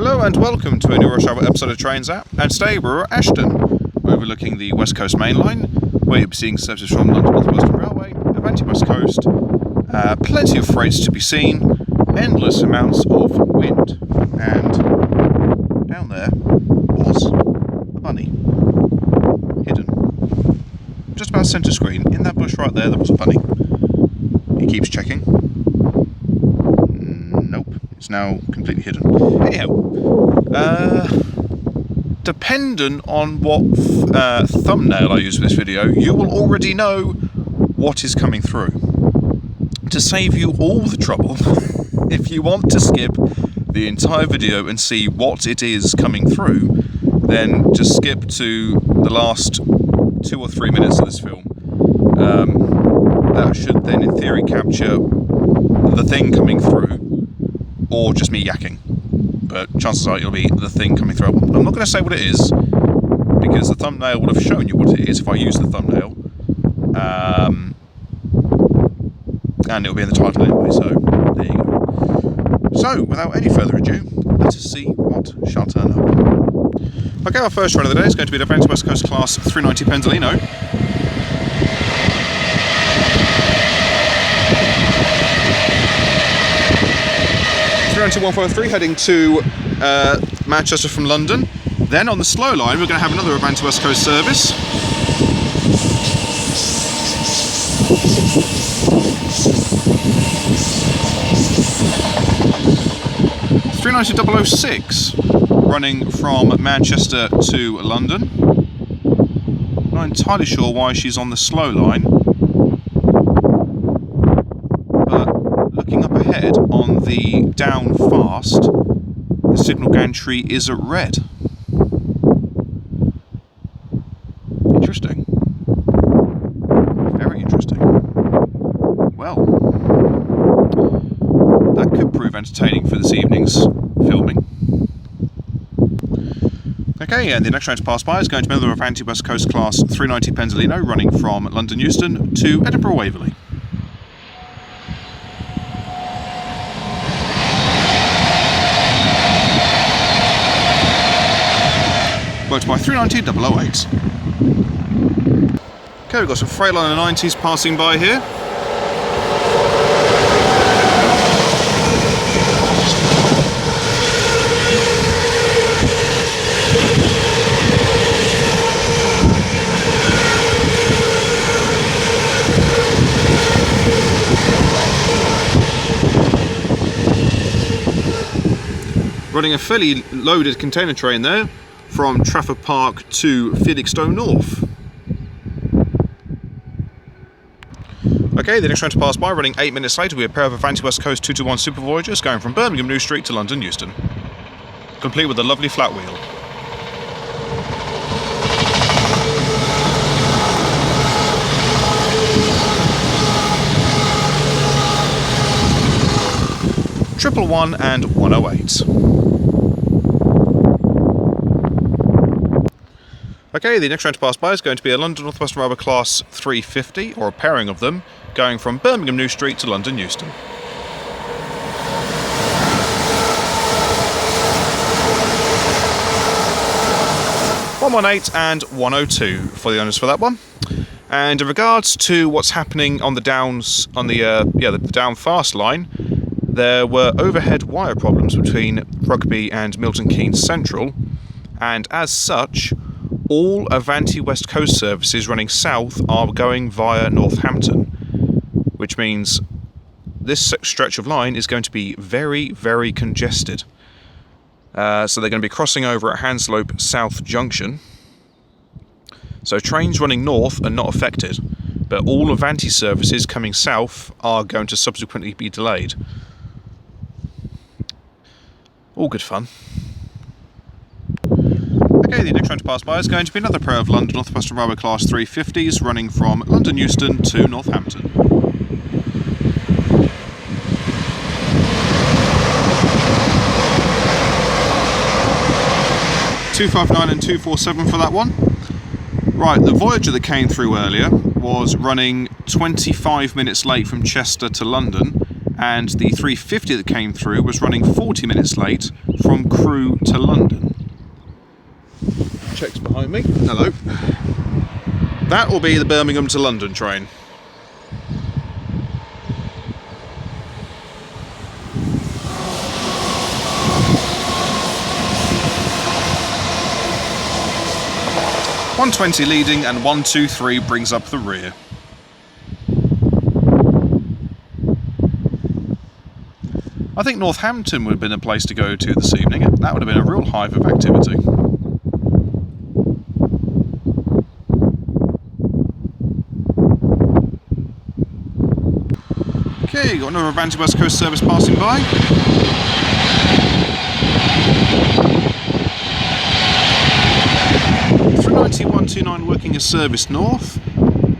Hello and welcome to a new rush hour episode of Trains App, and today we're at Ashton, overlooking the West Coast Mainline, where you'll be seeing services from London Northwestern Railway, Avanti West Coast, plenty of freights to be seen, endless amounts of wind, and down there was a bunny, hidden. Just about centre screen, in that bush right there was a bunny. He keeps checking. Nope, it's now completely hidden. Anyhow, dependent on what thumbnail I use for this video, you will already know what is coming through. To save you all the trouble, if you want to skip the entire video and see what it is coming through, then just skip to the last 2 or 3 minutes of this film. That should then in theory capture the thing coming through, or just me yakking. But chances are it'll be the thing coming through. I'm not going to say what it is, because the thumbnail would have shown you what it is if I used the thumbnail. And it'll be in the title anyway, so there you go. So, without any further ado, let us see what shall turn up. Okay, our first train of the day is going to be the Avanti West Coast Class 390 Pendolino. (390-153) heading to Manchester from London. Then on the slow line we're going to have another Avanti West Coast service. 390-006 running from Manchester to London. Not entirely sure why she's on the slow line, but looking up ahead on the down fast, the signal gantry is at red. Interesting. Very interesting. Well, that could prove entertaining for this evening's filming. Okay, and the next train to pass by is going to be another Avanti West Coast Class 390 Pendolino running from London Euston to Edinburgh Waverley. Worked by 390-008. Okay, we've got some Freightliner 90s passing by here. Running a fairly loaded container train there from Trafford Park to Felixstowe North. Okay, the next train to pass by, running 8 minutes later, we have a pair of Avanti West Coast 221 Super Voyagers going from Birmingham New Street to London Euston, complete with a lovely flat wheel. Triple 1 and 108. Okay, the next train to pass by is going to be a London Northwestern Railway Class 350, or a pairing of them, going from Birmingham New Street to London Euston. (118) and 102 for the owners for that one. And in regards to what's happening on the downs, on the down fast line, there were overhead wire problems between Rugby and Milton Keynes Central, and as such, all Avanti West Coast services running south are going via Northampton, which means this stretch of line is going to be very, very congested. So they're going to be crossing over at Hanslope South Junction. So trains running north are not affected, but all Avanti services coming south are going to subsequently be delayed. All good fun. Okay, the next train to pass by is going to be another pair of London Northwestern Railway Class 350s running from London Euston to Northampton. (259) and 247 for that one. Right, the Voyager that came through earlier was running 25 minutes late from Chester to London, and the 350 that came through was running 40 minutes late from Crewe to London. Checks behind me. Hello. That will be the Birmingham to London train. .120 leading and 123 brings up the rear. I think Northampton would have been a place to go to this evening. That would have been a real hive of activity. Okay, got another Avanti West Coast service passing by. Through 9129 working a service north.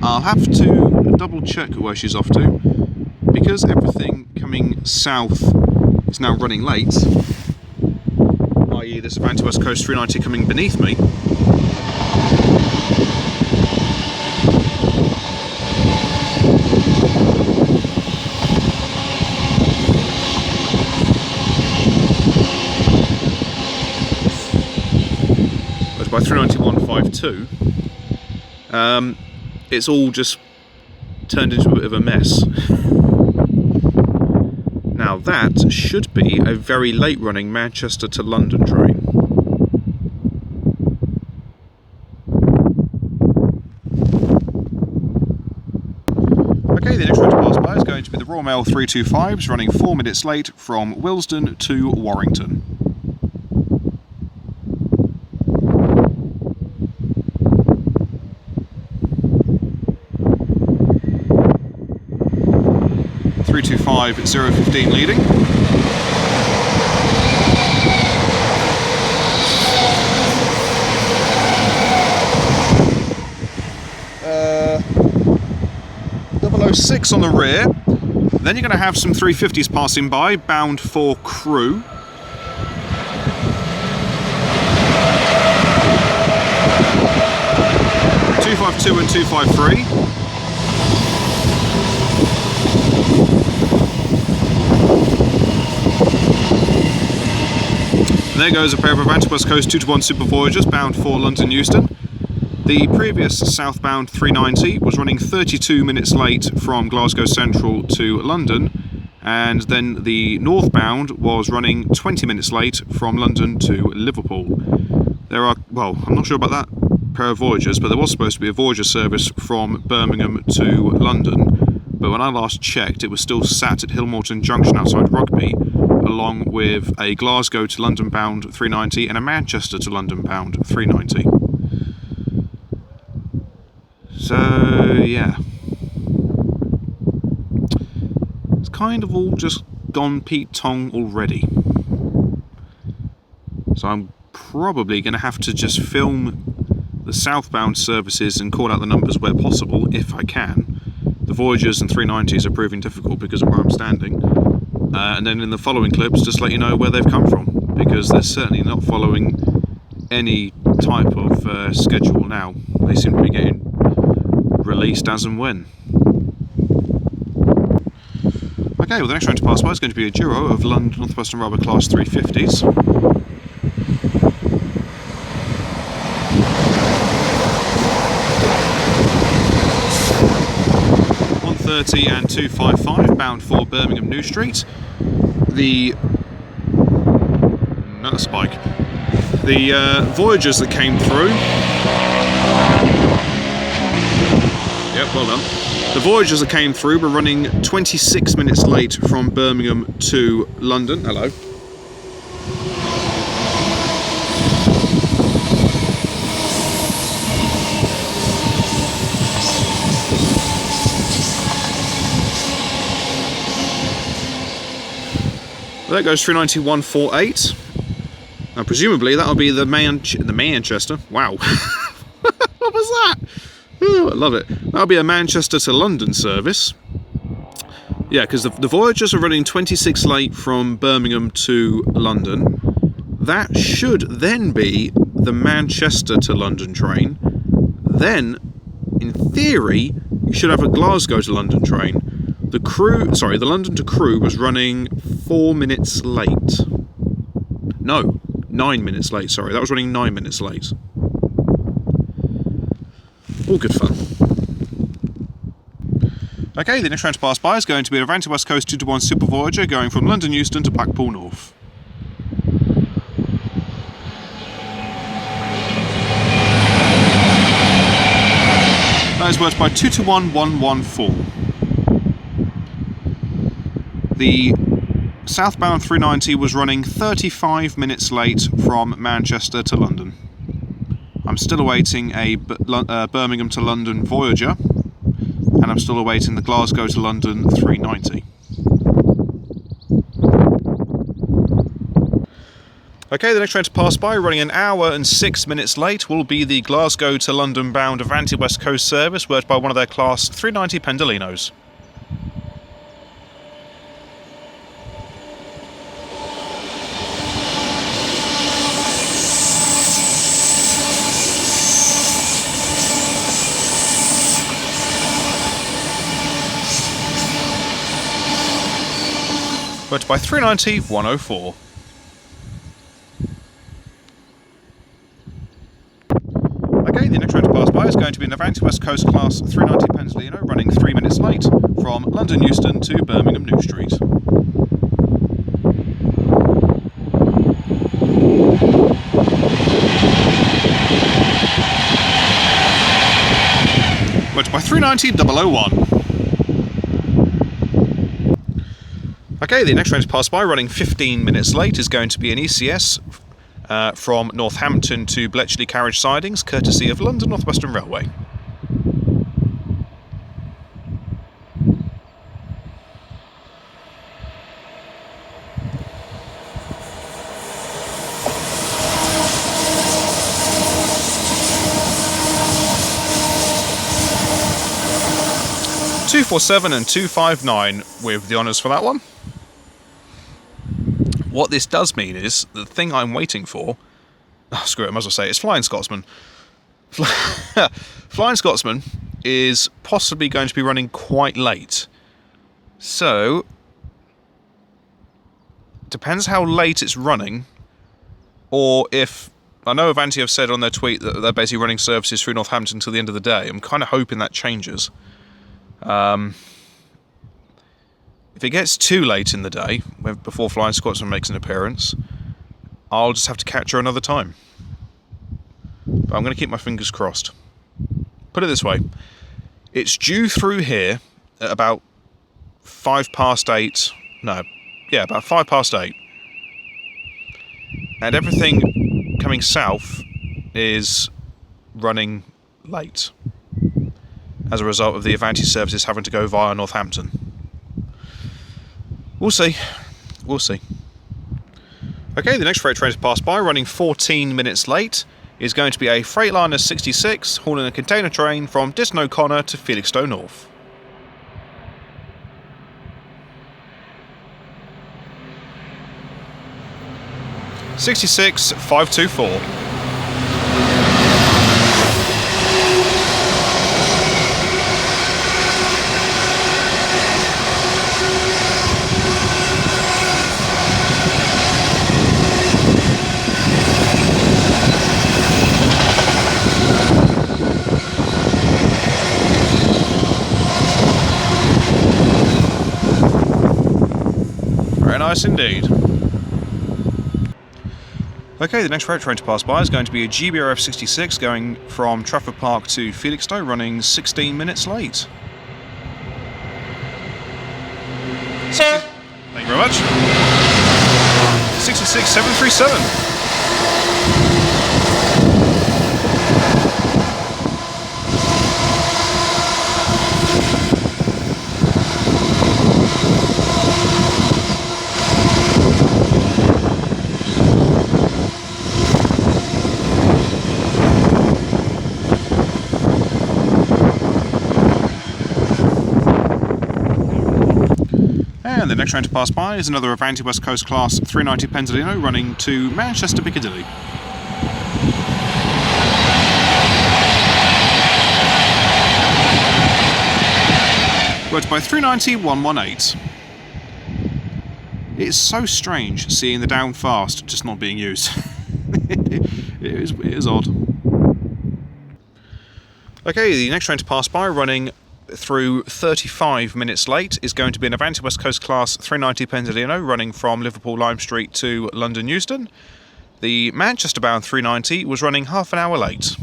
I'll have to double check where she's off to, because everything coming south is now running late, i.e. this Avanti West Coast 390 coming beneath me. But by 391.52, it's all just turned into a bit of a mess. Now that should be a very late running Manchester to London train. Okay, the next train to pass by is going to be the Royal Mail 325s, running 4 minutes late from Willesden to Warrington. .325 at 015 leading. .006 on the rear. Then you're going to have some 350s passing by, bound for Crewe. .252 and 253. There goes a pair of Avanti West Coast 221 Super Voyagers bound for London Euston. The previous southbound 390 was running 32 minutes late from Glasgow Central to London, and then the northbound was running 20 minutes late from London to Liverpool. There are, well, I'm not sure about that pair of Voyagers, but there was supposed to be a Voyager service from Birmingham to London, but when I last checked it was still sat at Hillmorton Junction outside Rugby, along with a Glasgow to London bound 390 and a Manchester to London bound 390. So yeah, it's kind of all just gone Pete Tong already. So I'm probably going to have to just film the southbound services and call out the numbers where possible, if I can. The Voyagers and 390s are proving difficult because of where I'm standing. And then in the following clips, just let you know where they've come from, because they're certainly not following any type of schedule now. They seem to be getting released as and when. Okay, well the next train to pass by is going to be a duo of London Northwestern Railway Class 350s. .130 and 255 bound for Birmingham New Street. Not a spike. The Voyagers that came through. Yep, well done. The Voyagers that came through were running 26 minutes late from Birmingham to London. Hello. There goes 391.48. Now, presumably that'll be the Manchester. Wow, what was that? Oh, I love it. That'll be a Manchester to London service. Yeah, because the Voyagers are running 26 late from Birmingham to London. That should then be the Manchester to London train. Then, in theory, you should have a Glasgow to London train. The London to Crewe was running 4 minutes late. No, 9 minutes late, sorry. That was running 9 minutes late. All good fun. Okay, the next train to pass by is going to be an Avanti West Coast 2-1 Super Voyager going from London Euston to Blackpool North. That is worked by 221-114. The southbound 390 was running 35 minutes late from Manchester to London. I'm still awaiting a Birmingham to London Voyager, and I'm still awaiting the Glasgow to London 390. Okay, the next train to pass by, running an hour and 6 minutes late, will be the Glasgow to London bound Avanti West Coast service, worked by one of their Class 390 Pendolinos. Worked by 390-104. Okay, the next train to pass by is going to be an Avanti West Coast Class 390 Pendolino, running 3 minutes late from London Euston to Birmingham New Street. Worked by 390-001. Okay, the next train to pass by, running 15 minutes late, is going to be an ECS from Northampton to Bletchley Carriage Sidings, courtesy of London Northwestern Railway. (247) and 259 with the honours for that one. What this does mean is, the thing I'm waiting for... Oh, screw it, I might as well say it. It's Flying Scotsman. Flying Scotsman is possibly going to be running quite late. So, depends how late it's running, or if... I know Avanti have said on their tweet that they're basically running services through Northampton until the end of the day. I'm kind of hoping that changes. If it gets too late in the day, before Flying Scotsman makes an appearance, I'll just have to catch her another time. But I'm going to keep my fingers crossed. Put it this way. It's due through here at about 8:05. No, yeah, about 8:05. And everything coming south is running late, as a result of the Avanti services having to go via Northampton. We'll see. We'll see. Okay, the next freight train to pass by, running 14 minutes late, is going to be a Freightliner 66, hauling a container train from Diston O'Connor to Felixstowe North. (66-524). Very nice indeed. Okay, the next freight train to pass by is going to be a GBRF 66 going from Trafford Park to Felixstowe, running 16 minutes late. Thank you very much. 66-737. And the next train to pass by is another Avanti West Coast Class 390 Pendolino running to Manchester Piccadilly. Worked by 390-118. It's so strange seeing the down fast just not being used. it is odd. Okay, the next train to pass by, running through 35 minutes late, is going to be an Avanti West Coast Class 390 Pendolino running from Liverpool Lime Street to London Euston. The Manchester bound 390 was running half an hour late.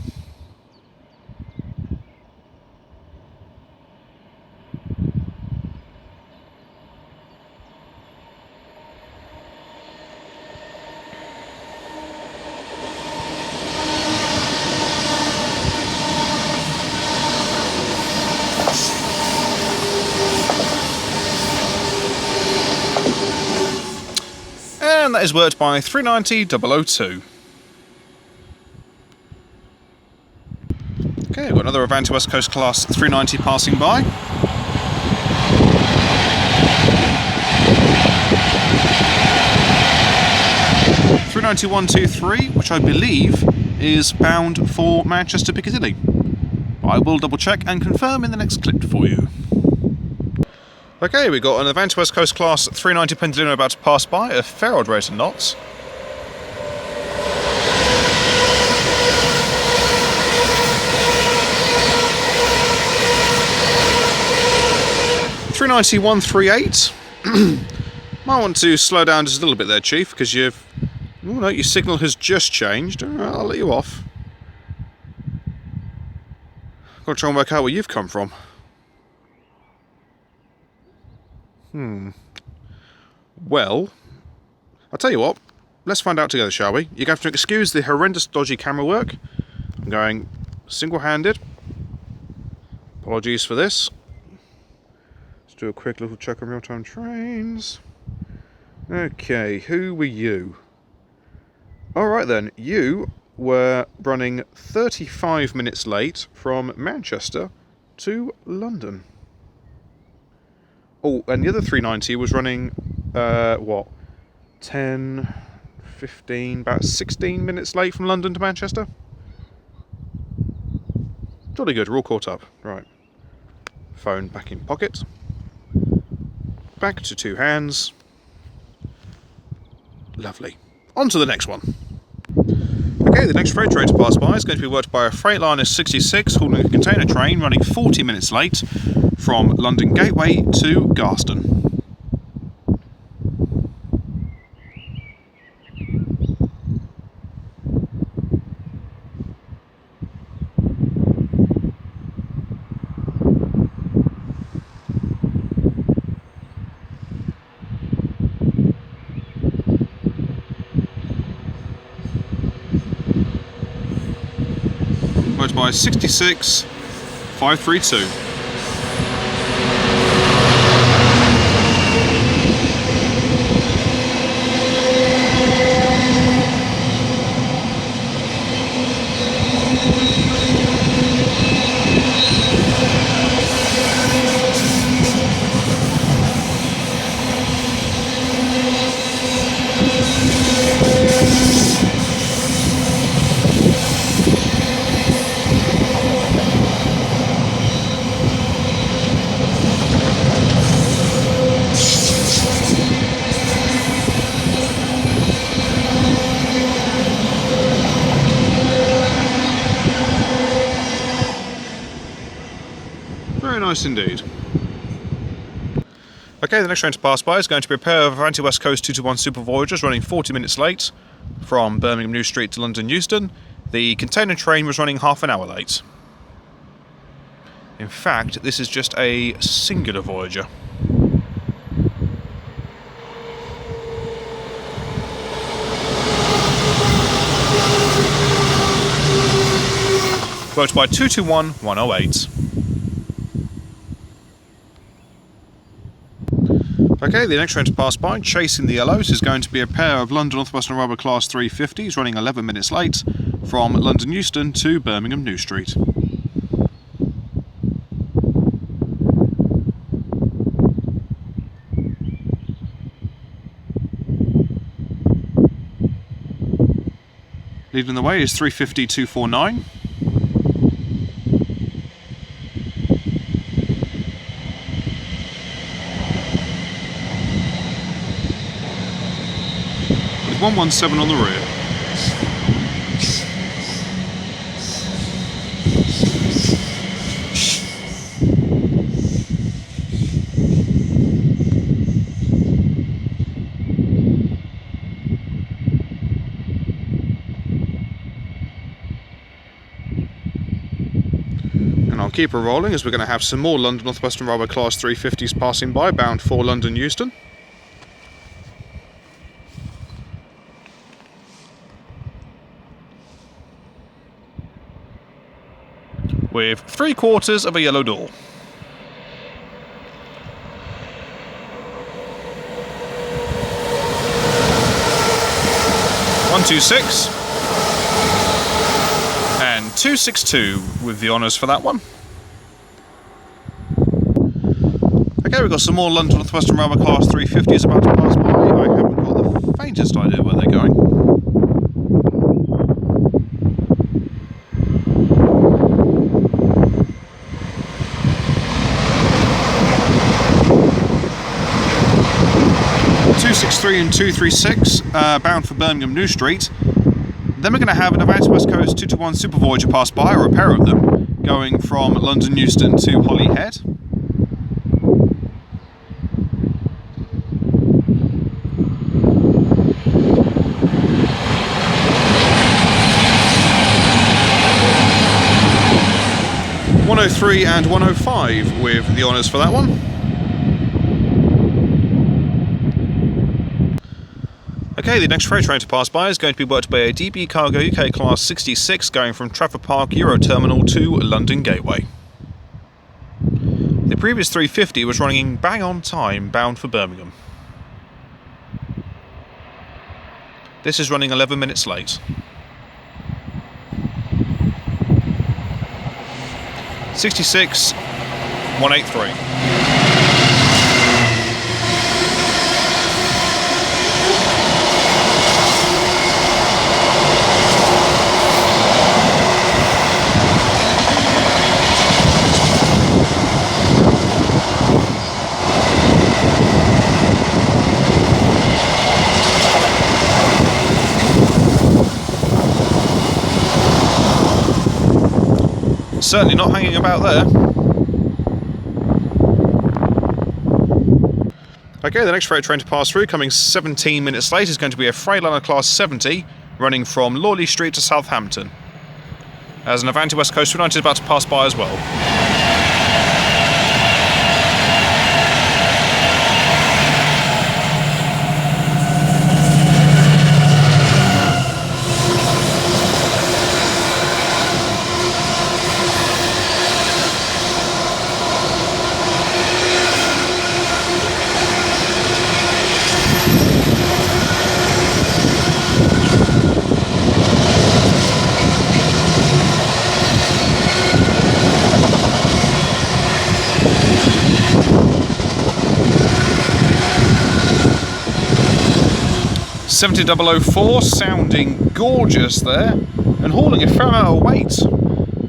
And that is worked by 390-002. Okay, we've got another Avanti West Coast Class 390 passing by. (390-123), which I believe is bound for Manchester Piccadilly. I will double check and confirm in the next clip for you. Okay, we've got an Avanti West Coast Class 390 Pendolino about to pass by, a fair odd rate of knots. (390-138). Might want to slow down just a little bit there, Chief, because you've... Oh no, your signal has just changed. Alright, I'll let you off. Got to try and work out where you've come from. Well, I'll tell you what, let's find out together, shall we? You're going to have to excuse the horrendous dodgy camera work. I'm going single-handed. Apologies for this. Let's do a quick little check on real-time trains. Okay, who were you? Alright then, you were running 35 minutes late from Manchester to London. Oh, and the other 390 was running, 10, 15, about 16 minutes late from London to Manchester? Jolly good, we're all caught up. Right. Phone back in pocket. Back to two hands. Lovely. On to the next one. Okay, the next freight train to pass by is going to be worked by a Freightliner 66 hauling a container train running 40 minutes late from London Gateway to Garston. Worked by 66-532. Very nice indeed. Okay, the next train to pass by is going to be a pair of Avanti West Coast 221 Super Voyagers running 40 minutes late from Birmingham New Street to London Euston. The container train was running half an hour late. In fact, this is just a singular Voyager. Worked by 221-108. Okay, the next train to pass by, chasing the yellows, is going to be a pair of London Northwestern Railway Class 350s running 11 minutes late from London Euston to Birmingham New Street. Leading the way is 350-249. with 117 on the rear. And I'll keep her rolling as we're going to have some more London Northwestern Railway Class 350s passing by, bound for London Euston. With 3/4 of a yellow door. One, 2, 6. And 262 with the honours for that one. Okay, we've got some more London Northwestern Railway Class 350s about to pass by. I haven't got the faintest idea where they're going. And 236 bound for Birmingham New Street. Then we're going to have an Avanti West Coast 221 Super Voyager pass by, or a pair of them, going from London Euston to Holyhead. .103 and 105 with the honours for that one. Okay, the next freight train to pass by is going to be worked by a DB Cargo UK Class 66 going from Trafford Park Euro Terminal to London Gateway. The previous 350 was running bang on time, bound for Birmingham. This is running 11 minutes late. 66 183. Certainly not hanging about there. Okay, the next freight train to pass through, coming 17 minutes late, is going to be a Freightliner Class 70, running from Lawley Street to Southampton. As an Avanti West Coast 290 is about to pass by as well. .70004, sounding gorgeous there, and hauling a fair amount of weight.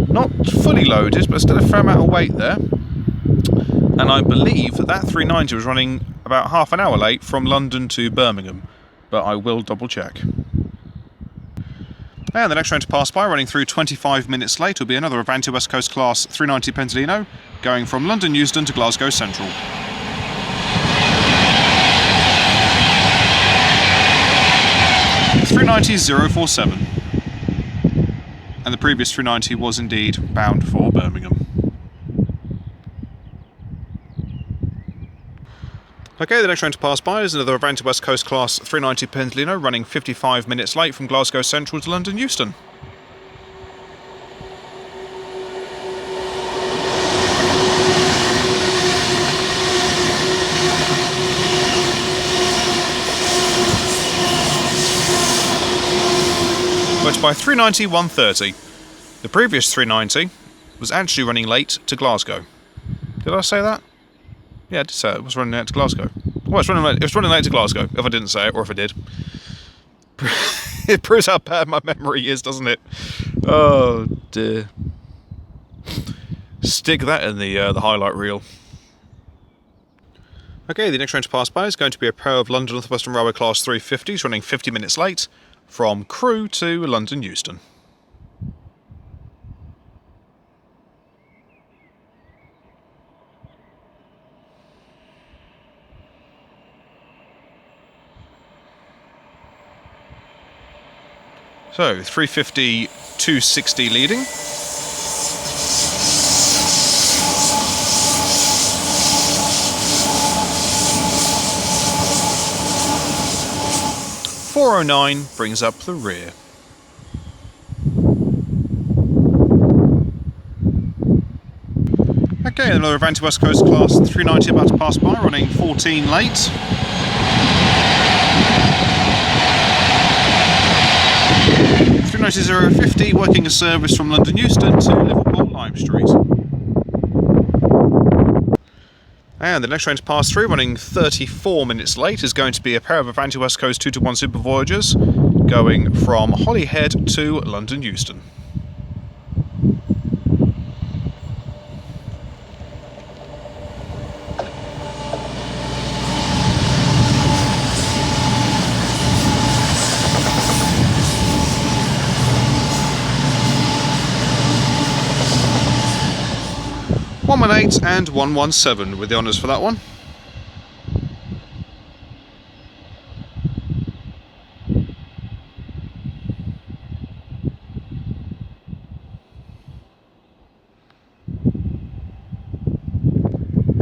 Not fully loaded, but still a fair amount of weight there. And I believe that 390 was running about half an hour late from London to Birmingham, but I will double check. And the next train to pass by, running through 25 minutes late, will be another Avanti West Coast Class 390 Pendolino, going from London Euston to Glasgow Central. 390-047, and the previous 390 was indeed bound for Birmingham. Okay, the next train to pass by is another Avanti West Coast Class 390 Pendolino, running 55 minutes late from Glasgow Central to London Euston. Worked by 390-130. The previous 390 was actually running late to Glasgow. Did I say that? Yeah, I did say it was running late to Glasgow. Well, it was running late to Glasgow, if I didn't say it, or if I did. It proves how bad my memory is, doesn't it? Oh, dear. Stick that in the highlight reel. Okay, the next train to pass by is going to be a pair of London Northwestern Railway Class 350s running 50 minutes late from Crewe to London Euston. So, 350, 260 leading. .409 brings up the rear. Okay, another Avanti West Coast Class 390 about to pass by, running 14 late. .390 working a service from London Euston to Liverpool Lime Street. And the next train to pass through, running 34 minutes late, is going to be a pair of Avanti West Coast 221 Super Voyagers going from Holyhead to London Euston. .118 and 117 with the honours for that one.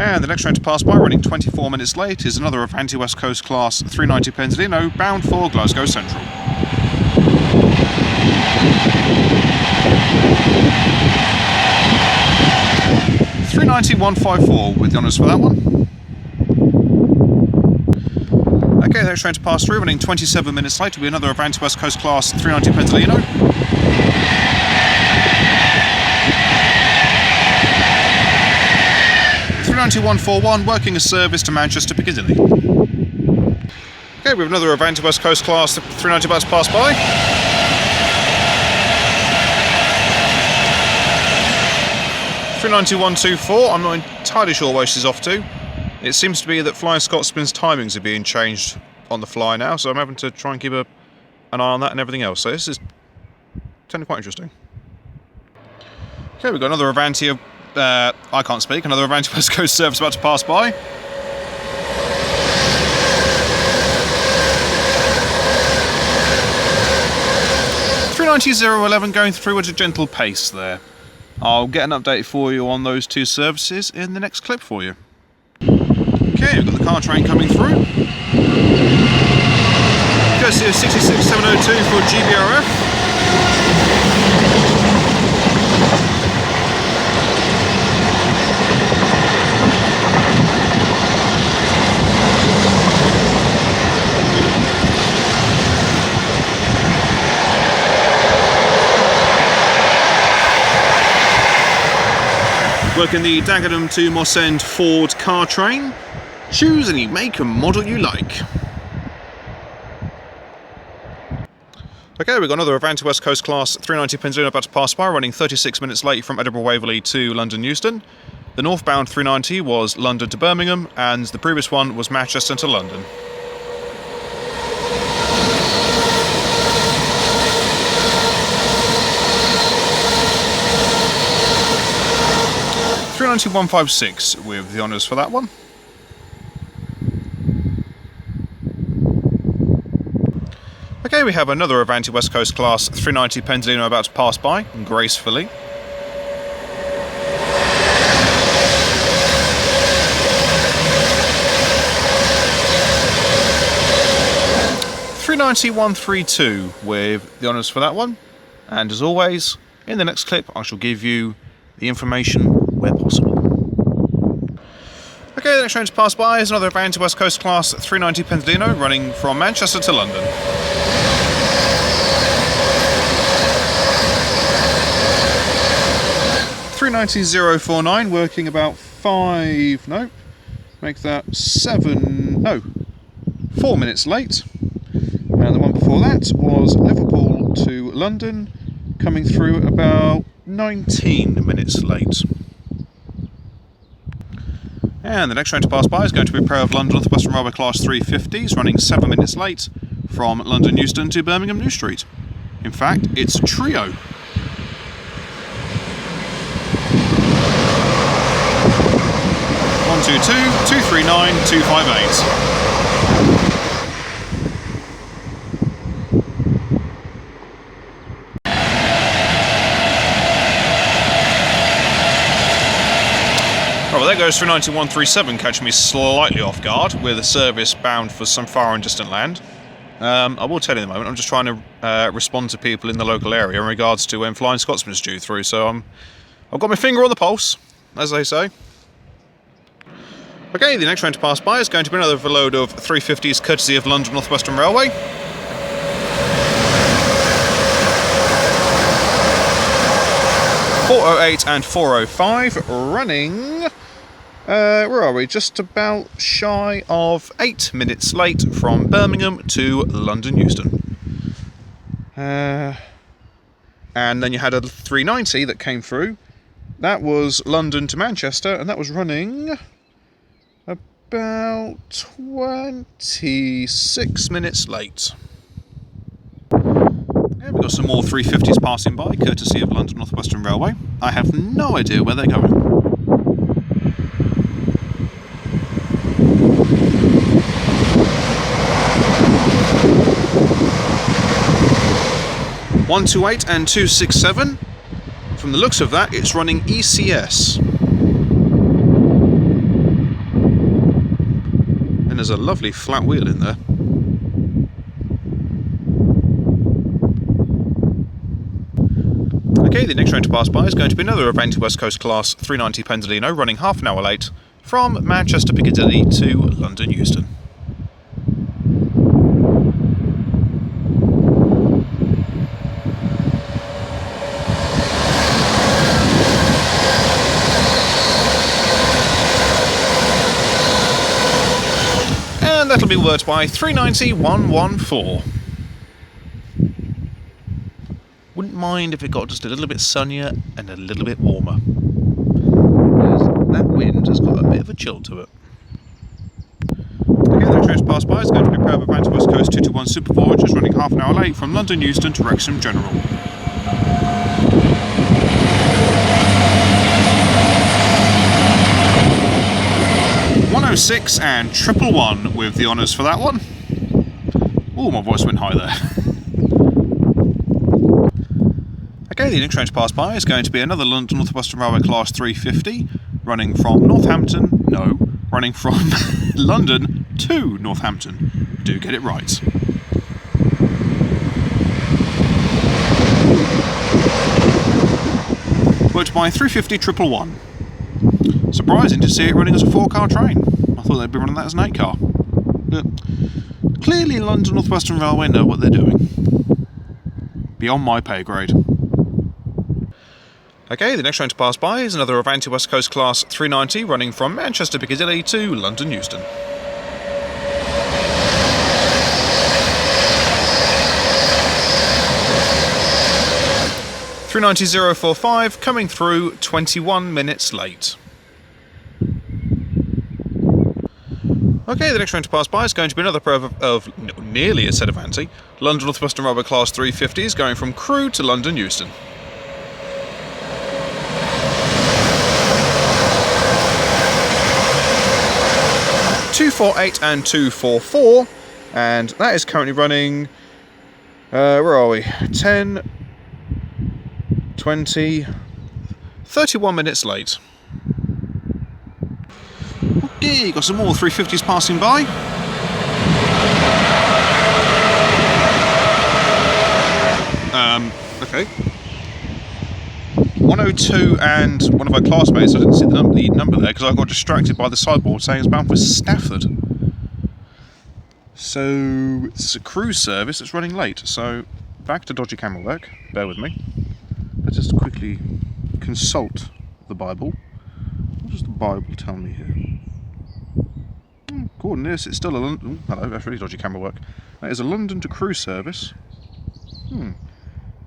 And the next train to pass by, running 24 minutes late, is another Avanti West Coast Class 390 Penzolino bound for Glasgow Central. .390-154 with the honours for that one. Okay, the next train to pass through, running 27 minutes late, will be another Avanti West Coast Class 390 Penzolino. .390-141 working a service to Manchester Piccadilly. Okay, we have another Avanti West Coast Class 390 about to pass by. .390-124, I'm not entirely sure where she's off to. It seems to be that Flying Scotsman's timings are being changed on the fly now, so I'm having to try and keep an eye on that and everything else. So this is totally quite interesting. Okay, we've got another Avanti, another Avanti West Coast service about to pass by. .390-011 going through at a gentle pace there. I'll get an update for you on those two services in the next clip for you. Okay, we've got the car train coming through. Courtesy of 66702 for GBRF. Working the Dagenham to Moss End Ford car train. Choose any make and model you like. Okay, we've got another Avanti West Coast Class 390 Penzolino about to pass by, running 36 minutes late from Edinburgh Waverley to London Euston. The northbound 390 was London to Birmingham, and the previous one was Manchester to London. .390-156 with the honours for that one. Okay, we have another Avanti West Coast Class 390 Penzolino about to pass by, gracefully. .390-132 with the honours for that one. And as always, in the next clip I shall give you the information where possible. Okay, the next train to pass by is another Avanti West Coast Class 390 Penzolino running from Manchester to London. .390-049 working about 4 minutes late. And the one before that was Liverpool to London, coming through about 19 minutes late. And the next train to pass by is going to be a pair of London Northwestern Railway Class 350s running 7 minutes late from London Euston to Birmingham New Street. In fact, it's a trio. One, 2, 2, 239, 258. Well, there goes 39137, catching me slightly off guard with a service bound for some far and distant land. I will tell you in a moment, I'm just trying to respond to people in the local area in regards to when Flying Scotsman is due through, so I've got my finger on the pulse, as they say. Okay, the next train to pass by is going to be another load of 350s courtesy of London Northwestern Railway. .408 and 405 running, where are we? Just about shy of 8 minutes late from Birmingham to London Euston. And then you had a 390 that came through. That was London to Manchester, and that was running about 26 minutes late. Yeah, we've got some more 350s passing by, courtesy of London Northwestern Railway. I have no idea where they're going. .128 and 267. From the looks of that, it's running ECS. And there's a lovely flat wheel in there. Okay, the next train to pass by is going to be another Avanti West Coast Class 390 Pendolino running half an hour late from Manchester Piccadilly to London Euston. And that'll be worked by 390-114. Wouldn't mind if it got just a little bit sunnier and a little bit warmer. That wind has got a bit of a chill to it. Okay, the next train to pass by is going to be a pair of Avanti West Coast 221 Super Voyagers running half an hour late from London Euston to Wrexham General. .106 and 111 with the honours for that one. Oh, my voice went high there. Okay, the next train to pass by is going to be another London Northwestern Railway Class 350 running from running from London to Northampton. Do get it right. Worked by 350-111. Surprising to see it running as a 4-car train. I thought they'd be running that as an 8-car. But clearly London Northwestern Railway know what they're doing. Beyond my pay grade. Okay, the next train to pass by is another Avanti West Coast Class 390 running from Manchester Piccadilly to London Euston. .390-045 coming through 21 minutes late. Okay, the next train to pass by is going to be another pair of nearly a set of Avanti London Northwestern Railway Class 350s going from Crewe to London Euston. .248 and 244, and that is currently running, where are we, 10, 20, 31 minutes late. Okay, got some more 350s passing by. Okay. 102 and one of our classmates, I didn't see the number there because I got distracted by the sideboard saying it's bound for Stafford. So it's a cruise service that's running late. So back to dodgy camera work, bear with me. Let's just quickly consult the Bible. What does the Bible tell me here? According to this, it's still a London... hello, that's really dodgy camera work. That is a London to Crewe service.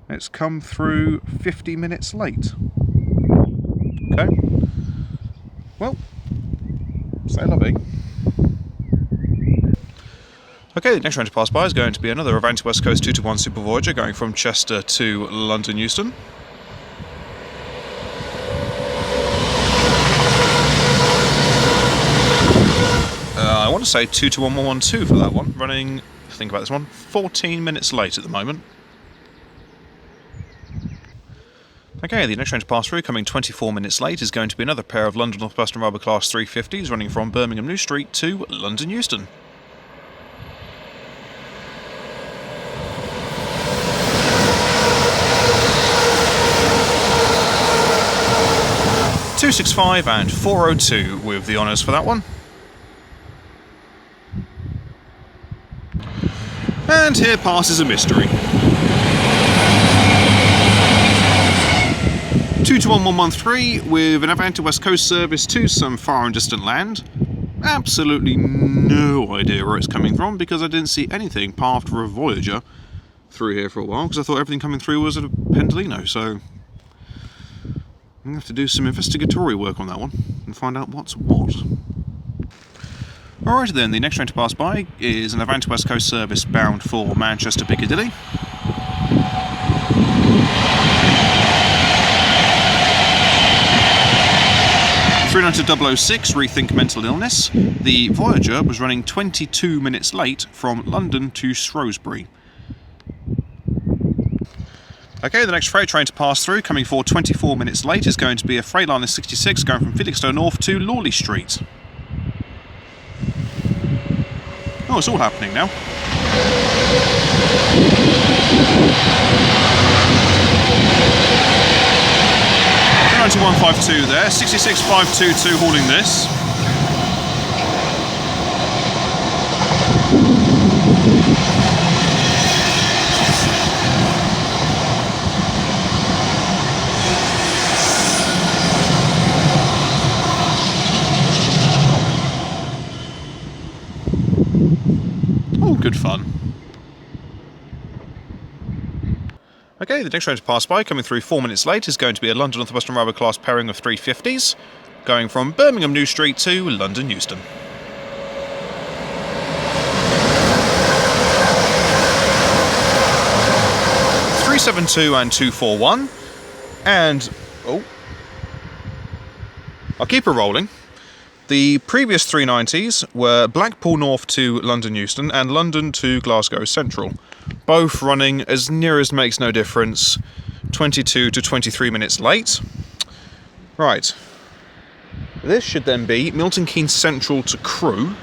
It's come through 50 minutes late. Okay. Well, say lovely. Okay, the next train to pass by is going to be another Avanti West Coast 221 Super Voyager going from Chester to London Euston. I want to say 221112 for that one, running, think about this one, 14 minutes late at the moment. Okay, the next train to pass through, coming 24 minutes late, is going to be another pair of London Northwestern Railway Class 350s running from Birmingham New Street to London Euston. 265 and 402 with the honours for that one. And here passes a mystery. 22113 with an Avanti West Coast service to some far and distant land. Absolutely no idea where it's coming from because I didn't see anything after a Voyager through here for a while because I thought everything coming through was at a Pendolino, so I'm going to have to do some investigatory work on that one and find out what's what. Alright then, the next train to pass by is an Avanti West Coast service bound for Manchester Piccadilly. (39006) Rethink Mental Illness. The Voyager was running 22 minutes late from London to Shrewsbury. Okay, the next freight train to pass through, coming for 24 minutes late, is going to be a Freightliner 66 going from Felixstowe North to Lawley Street. Oh, it's all happening now. (9152) there, 66522 hauling this. Good fun. Okay, the next train to pass by, coming through 4 minutes late, is going to be a London Northwestern Railway class pairing of 350s, going from Birmingham New Street to London Euston. (372 and 241), and I'll keep it rolling. The previous 390s were Blackpool North to London Euston and London to Glasgow Central, both running as near as makes no difference, 22 to 23 minutes late. Right, this should then be Milton Keynes Central to Crewe.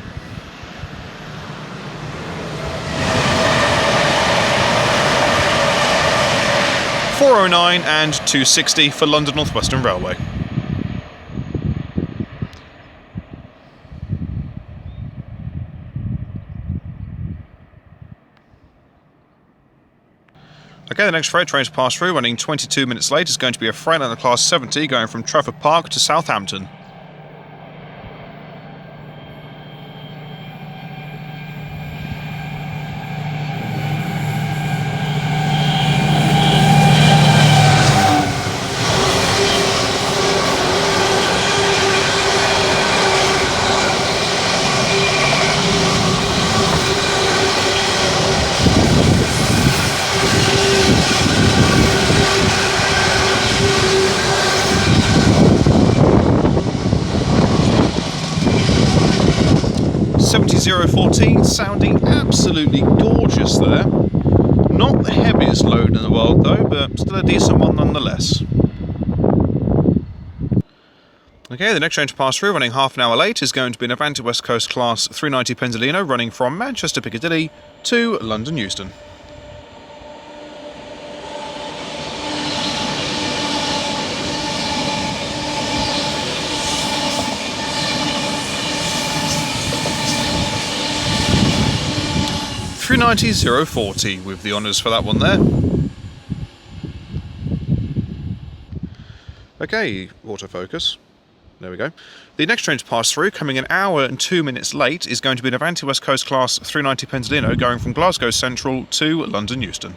(409 and 260 for London Northwestern Railway. Okay, the next freight train to pass through, running 22 minutes late, is going to be a Freightliner Class 70 going from Trafford Park to Southampton. (7014) sounding absolutely gorgeous there. Not the heaviest load in the world though, but still a decent one nonetheless. Okay, the next train to pass through, running half an hour late, is going to be an Avanti West Coast Class 390 Pendolino running from Manchester Piccadilly to London Euston. (390,040) with the honours for that one there. Okay, autofocus. There we go. The next train to pass through, coming an hour and 2 minutes late, is going to be an Avanti West Coast Class 390 Pendolino going from Glasgow Central to London Euston.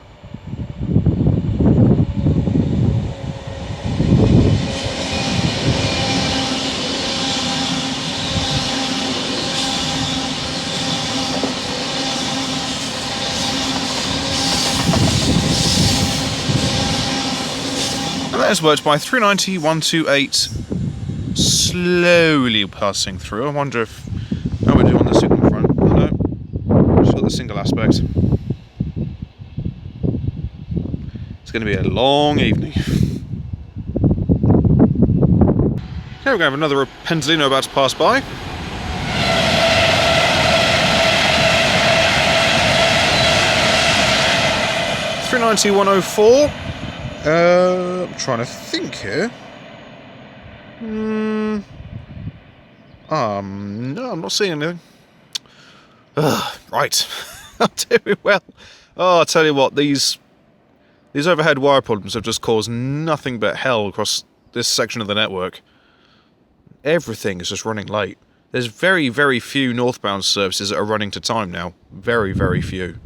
that is worked by 390 128 slowly passing through. I wonder if... how we do on the signal front. Oh no, just got the single aspect. It's going to be a long evening. Okay, we're going to have another Pendolino about to pass by. (390-104). I'm trying to think here. No, I'm not seeing anything. Right, I'm doing well. Oh, I'll tell you what, these overhead wire problems have just caused nothing but hell across this section of the network. Everything is just running late. There's very, very few northbound services that are running to time now. Very, very few.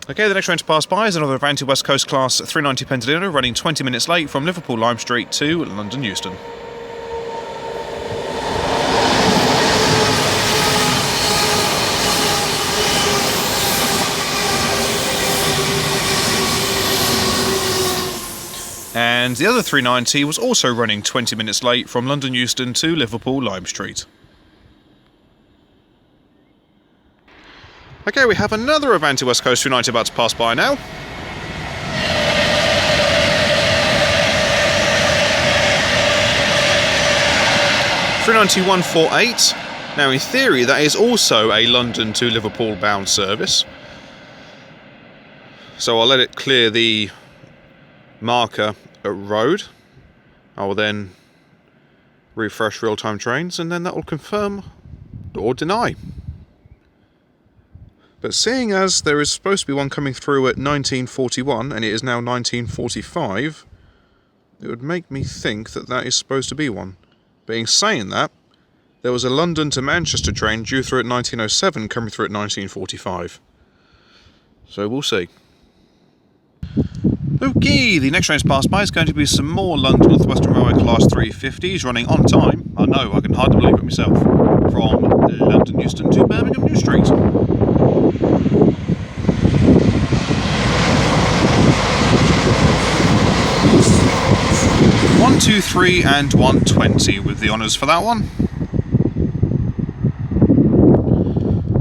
Okay, the next train to pass by is another Avanti West Coast class 390 Pendolino running 20 minutes late from Liverpool Lime Street to London Euston. And the other 390 was also running 20 minutes late from London Euston to Liverpool Lime Street. Okay, we have another Avanti West Coast 390 about to pass by now. (390-148). Now, in theory, that is also a London to Liverpool bound service. So I'll let it clear the marker at road. I will then refresh real-time trains, and then that will confirm or deny. But seeing as there is supposed to be one coming through at 1941 and it is now 1945, it would make me think that that is supposed to be one. But in saying that, there was a London to Manchester train due through at 1907 coming through at 1945. So we'll see. Okay, the next train to pass by is going to be some more London Northwestern Railway Class 350s running on time. I know, I can hardly believe it myself. From London Euston to Birmingham New Street. 123 and 120 with the honours for that one.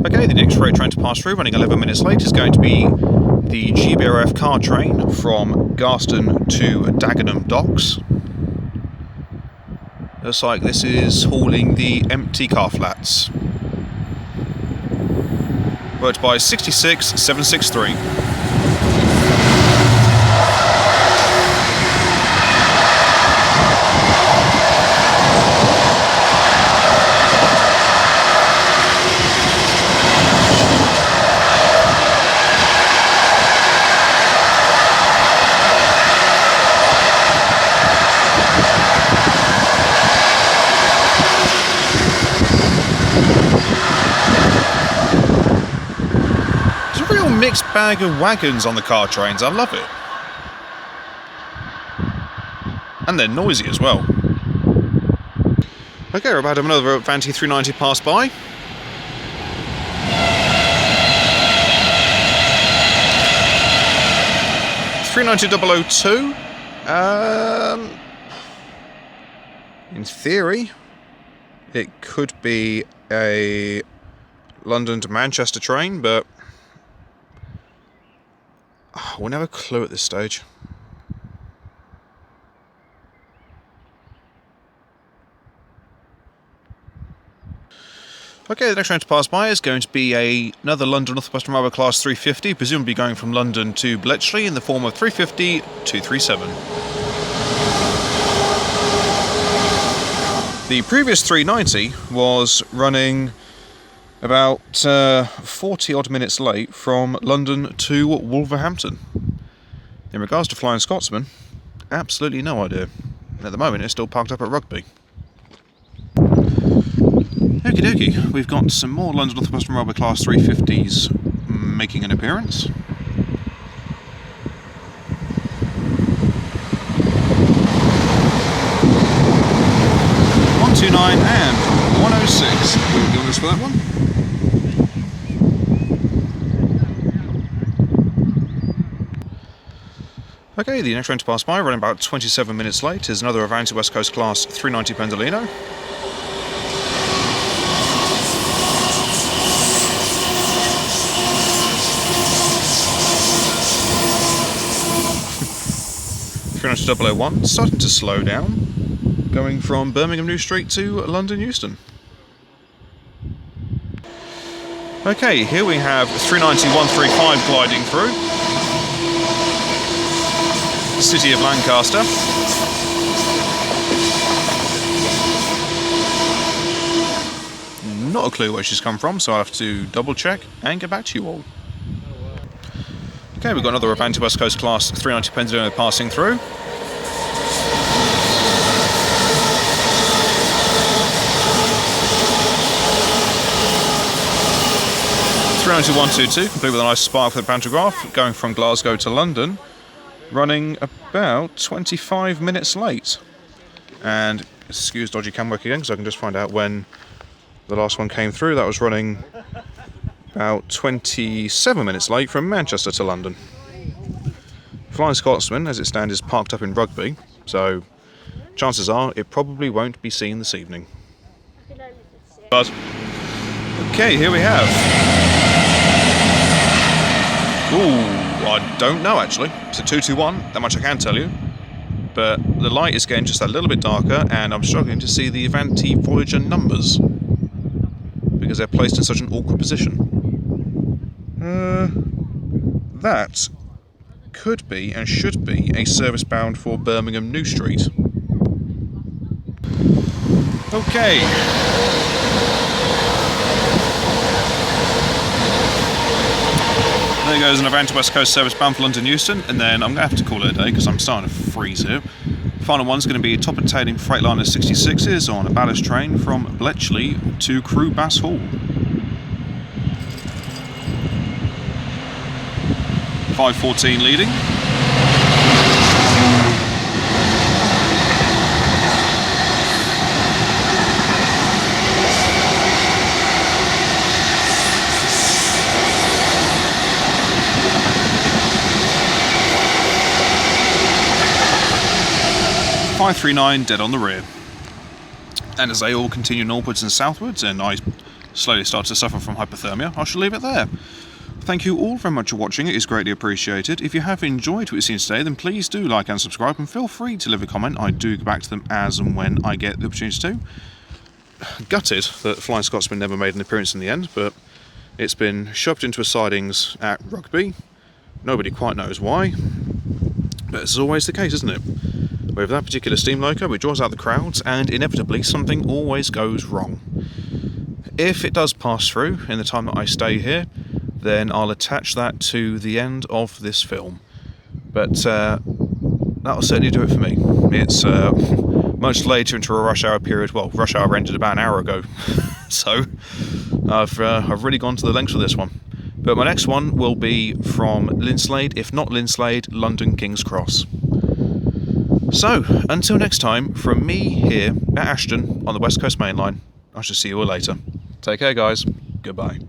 Okay, the next freight train to pass through, running 11 minutes late, is going to be the GBRF car train from Garston to Dagenham Docks. Looks like this is hauling the empty car flats. Worked by 66763. Mixed bag of wagons on the car trains, I love it. And they're noisy as well. Okay, we're about to have another Avanti 390 pass by. (390-002). In theory, it could be a London to Manchester train, but we'll never have a clue at this stage. Okay, the next train to pass by is going to be another London Northwestern Railway Class 350, presumably going from London to Bletchley in the form of 350-237. The previous 390 was running about 40 odd minutes late from London to Wolverhampton. In regards to Flying Scotsman, absolutely no idea. At the moment, it's still parked up at Rugby. Okie dokie, we've got some more London Northwestern Railway Class 350s making an appearance. (129 and 106). We'll be honest for that one. Okay, the next train to pass by, running about 27 minutes late, is another Avanti West Coast class 390 Pendolino. .001, starting to slow down, going from Birmingham New Street to London Euston. Okay, here we have 390-135 gliding through. City of Lancaster. Not a clue where she's come from, so I'll have to double check and get back to you all. Okay, we've got another Avanti West Coast class 390 Pendolino passing through. .122, complete with a nice spark for the pantograph, going from Glasgow to London, running about 25 minutes late. And excuse dodgy cam work again, because I can just find out when the last one came through. That was running about 27 minutes late from Manchester to London. Flying Scotsman, as it stands, is parked up in Rugby, so chances are it probably won't be seen this evening. But okay, here we have. Ooh, I don't know actually. It's a 221, that much I can tell you. But the light is getting just a little bit darker, and I'm struggling to see the Avanti Voyager numbers because they're placed in such an awkward position. That could be and should be a service bound for Birmingham New Street. Okay. There goes an Avanti West Coast service bound for London Euston, and then I'm going to have to call it a day because I'm starting to freeze here. Final one's going to be top and tailing Freightliner 66s on a ballast train from Bletchley to Crewe Bass Hall. 5:14 leading. .539 dead on the rear. And as they all continue northwards and southwards, and I slowly start to suffer from hypothermia, I shall leave it there. Thank you all very much for watching, it is greatly appreciated. If you have enjoyed what you've seen today, then please do like and subscribe, and feel free to leave a comment. I do go back to them as and when I get the opportunity to. Gutted that Flying Scotsman never made an appearance in the end, but it's been shoved into a sidings at Rugby. Nobody quite knows why, but it's always the case, isn't it? With that particular steam loco, it draws out the crowds, and inevitably something always goes wrong. If it does pass through in the time that I stay here, then I'll attach that to the end of this film. But that'll certainly do it for me. It's much later into a rush hour period. Well, rush hour ended about an hour ago, so I've really gone to the lengths of this one. But my next one will be from Linslade, if not Linslade, London King's Cross. So, until next time, from me here at Ashton on the West Coast Mainline, I shall see you all later. Take care, guys. Goodbye.